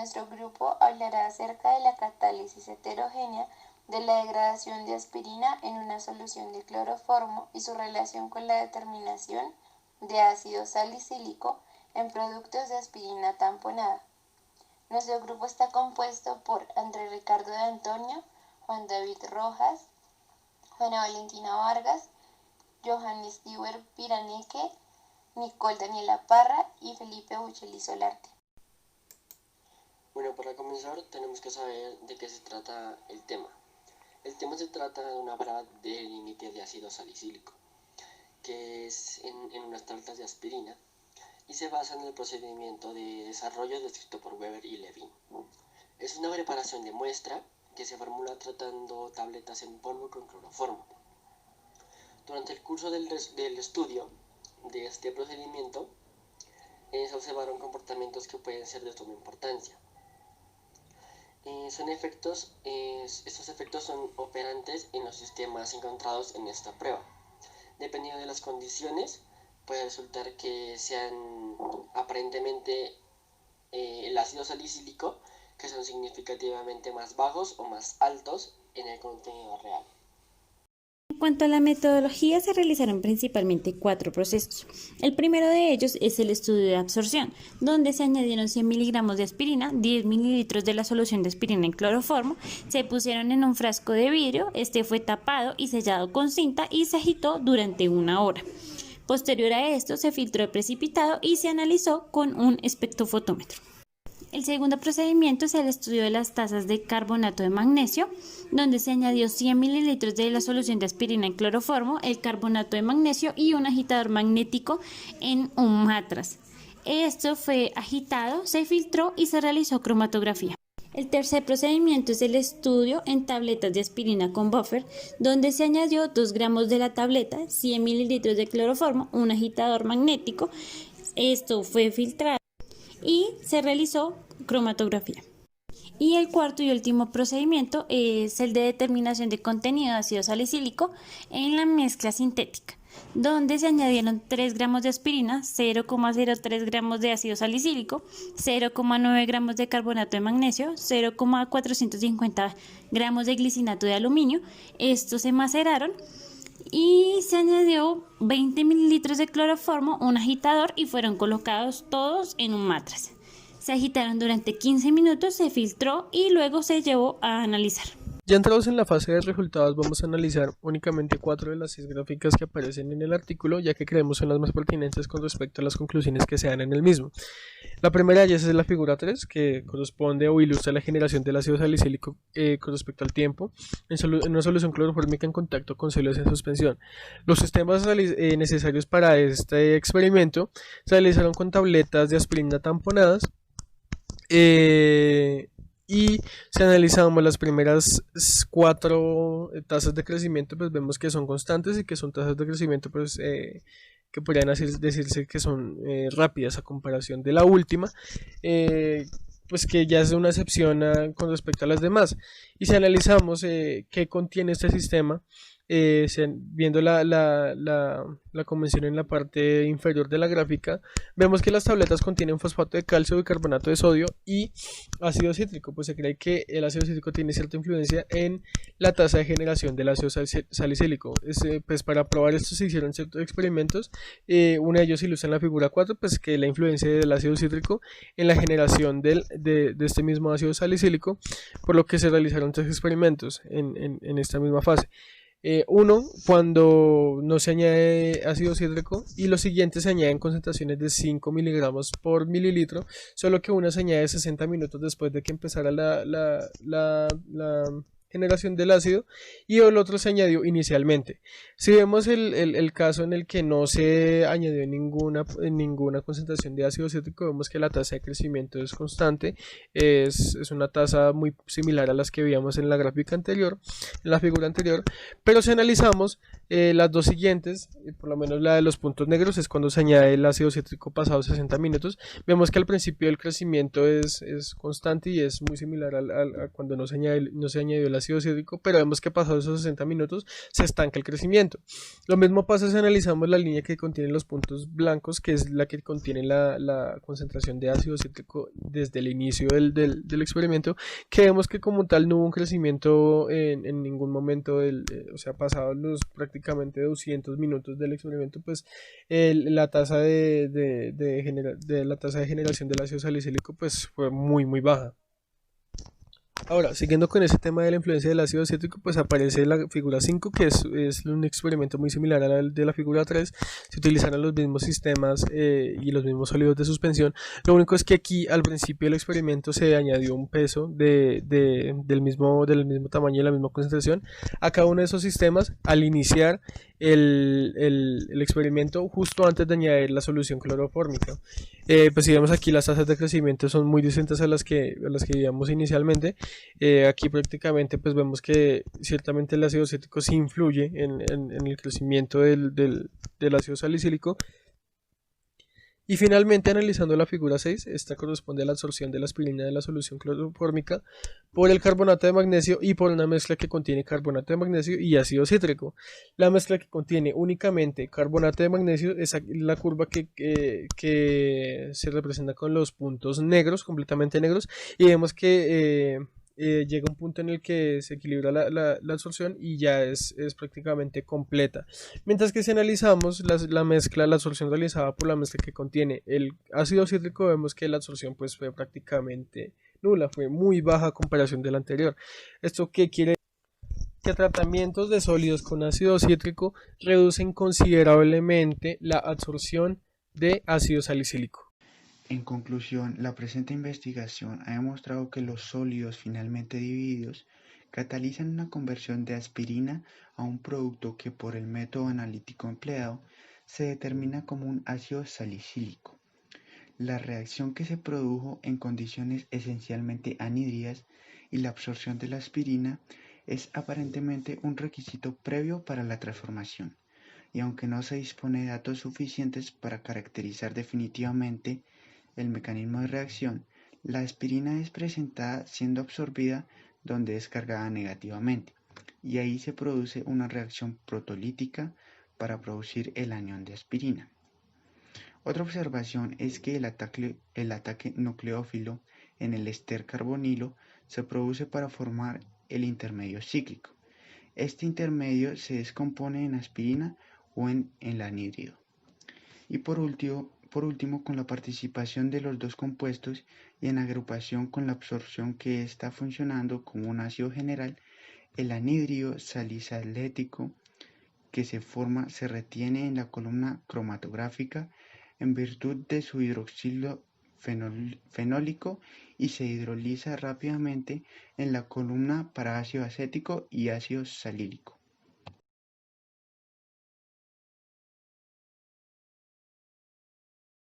nuestro grupo hablará acerca de la catálisis heterogénea de la degradación de aspirina en una solución de cloroformo y su relación con la determinación de ácido salicílico en productos de aspirina tamponada. Nuestro grupo está compuesto por Andrés Ricardo de Antonio, Juan David Rojas, Juana Valentina Vargas, Johan Stewart Piraneque, Nicole Daniela Parra y Felipe Bucheli Solarte. Bueno, para comenzar tenemos que saber de qué se trata el tema. El tema se trata de una prueba de límite de ácido salicílico, que es en unas tabletas de aspirina, y se basa en el procedimiento de desarrollo descrito por Weber y Levin. Es una preparación de muestra que se formula tratando tabletas en polvo con cloroformo. Durante el curso del estudio de este procedimiento, se observaron comportamientos que pueden ser de suma importancia. Estos efectos son operantes en los sistemas encontrados en esta prueba. Dependiendo de las condiciones, puede resultar que sean aparentemente el ácido salicílico, que son significativamente más bajos o más altos en el contenido real. En cuanto a la metodología, se realizaron principalmente 4 procesos. El primero de ellos es el estudio de absorción, donde se añadieron 100 miligramos de aspirina, 10 mililitros de la solución de aspirina en cloroformo, se pusieron en un frasco de vidrio, este fue tapado y sellado con cinta y se agitó durante 1 hora. Posterior a esto, se filtró el precipitado y se analizó con un espectrofotómetro. El segundo procedimiento es el estudio de las tazas de carbonato de magnesio, donde se añadió 100 mililitros de la solución de aspirina en cloroformo, el carbonato de magnesio y un agitador magnético en un matraz. Esto fue agitado, se filtró y se realizó cromatografía. El tercer procedimiento es el estudio en tabletas de aspirina con buffer, donde se añadió 2 gramos de la tableta, 100 mililitros de cloroformo, un agitador magnético. Esto fue filtrado y se realizó cromatografía. Y el cuarto y último procedimiento es el de determinación de contenido de ácido salicílico en la mezcla sintética, donde se añadieron 3 gramos de aspirina, 0,03 gramos de ácido salicílico, 0,9 gramos de carbonato de magnesio, 0,450 gramos de glicinato de aluminio. Estos se maceraron y se añadió 20 mililitros de cloroformo, un agitador y fueron colocados todos en un matraz. Se agitaron durante 15 minutos, se filtró y luego se llevó a analizar. Ya entrados en la fase de resultados, vamos a analizar únicamente 4 de las 6 gráficas que aparecen en el artículo, ya que creemos son las más pertinentes con respecto a las conclusiones que se dan en el mismo. La primera de ellas es la figura 3, que corresponde o ilustra la generación del ácido salicílico con respecto al tiempo en una solución clorofórmica en contacto con células en suspensión. Los sistemas necesarios para este experimento se realizaron con tabletas de aspirina tamponadas, y si analizamos las primeras 4 tasas de crecimiento, pues vemos que son constantes y que son tasas de crecimiento pues, que podrían decirse que son rápidas a comparación de la última, pues que ya es una excepción con respecto a las demás. Y si analizamos qué contiene este sistema, viendo la convención en la parte inferior de la gráfica, vemos que las tabletas contienen fosfato de calcio, bicarbonato de sodio y ácido cítrico. Pues se cree que el ácido cítrico tiene cierta influencia en la tasa de generación del ácido salicílico. Pues para probar esto se hicieron ciertos experimentos. Uno de ellos ilustra en la figura 4, pues que la influencia del ácido cítrico en la generación de este mismo ácido salicílico, por lo que se realizaron 3 experimentos en esta misma fase. Uno cuando no se añade ácido cítrico y los siguientes se añaden concentraciones de 5 miligramos por mililitro, solo que uno se añade 60 minutos después de que empezara la generación del ácido y el otro se añadió inicialmente. Si vemos el caso en el que no se añadió ninguna concentración de ácido cítrico, vemos que la tasa de crecimiento es constante, es una tasa muy similar a las que veíamos en la gráfica anterior, en la figura anterior, pero si analizamos las dos siguientes, por lo menos la de los puntos negros es cuando se añade el ácido cítrico pasado 60 minutos, vemos que al principio el crecimiento es constante y es muy similar a cuando no se añadió el ácido ácido cítrico, pero vemos que pasados esos 60 minutos se estanca el crecimiento. Lo mismo pasa si analizamos la línea que contiene los puntos blancos, que es la que contiene la concentración de ácido cítrico desde el inicio del experimento, que vemos que como tal no hubo un crecimiento en ningún momento, o sea, pasados los prácticamente 200 minutos del experimento, pues la tasa la tasa de generación del ácido salicílico pues fue muy baja. Ahora, siguiendo con ese tema de la influencia del ácido cítrico, pues aparece la figura 5, que es un experimento muy similar a la de la figura 3. Se utilizarán los mismos sistemas y los mismos sólidos de suspensión. Lo único es que aquí al principio del experimento se añadió un peso del mismo tamaño y la misma concentración a cada uno de esos sistemas al iniciar el experimento, justo antes de añadir la solución clorofórmica. Pues si vemos aquí, las tasas de crecimiento son muy distintas a las que veíamos inicialmente. Aquí prácticamente pues vemos que ciertamente el ácido cítrico sí influye en el crecimiento del ácido salicílico. Y finalmente, analizando la figura 6, esta corresponde a la absorción de la aspirina de la solución clorofórmica por el carbonato de magnesio y por una mezcla que contiene carbonato de magnesio y ácido cítrico. La mezcla que contiene únicamente carbonato de magnesio es la curva que se representa con los puntos negros, completamente negros, y vemos que llega un punto en el que se equilibra la absorción y ya es prácticamente completa. Mientras que si analizamos la absorción realizada por la mezcla que contiene el ácido cítrico, vemos que la absorción pues fue prácticamente nula, fue muy baja a comparación de la anterior. ¿Esto qué quiere decir? Que tratamientos de sólidos con ácido cítrico reducen considerablemente la absorción de ácido salicílico. En conclusión, la presente investigación ha demostrado que los sólidos finalmente divididos catalizan una conversión de aspirina a un producto que por el método analítico empleado se determina como un ácido salicílico. La reacción que se produjo en condiciones esencialmente anhídridas y la absorción de la aspirina es aparentemente un requisito previo para la transformación, y aunque no se dispone de datos suficientes para caracterizar definitivamente el mecanismo de reacción, la aspirina es presentada siendo absorbida donde es cargada negativamente, y ahí se produce una reacción protolítica para producir el anión de aspirina. Otra observación es que el ataque nucleófilo en el éster carbonilo se produce para formar el intermedio cíclico. Este intermedio se descompone en aspirina o en el anhídrido. Y por último, con la participación de los dos compuestos y en agrupación con la absorción que está funcionando como un ácido general, el anhídrido salicylético que se forma se retiene en la columna cromatográfica en virtud de su hidroxilo fenólico y se hidroliza rápidamente en la columna para ácido acético y ácido salílico.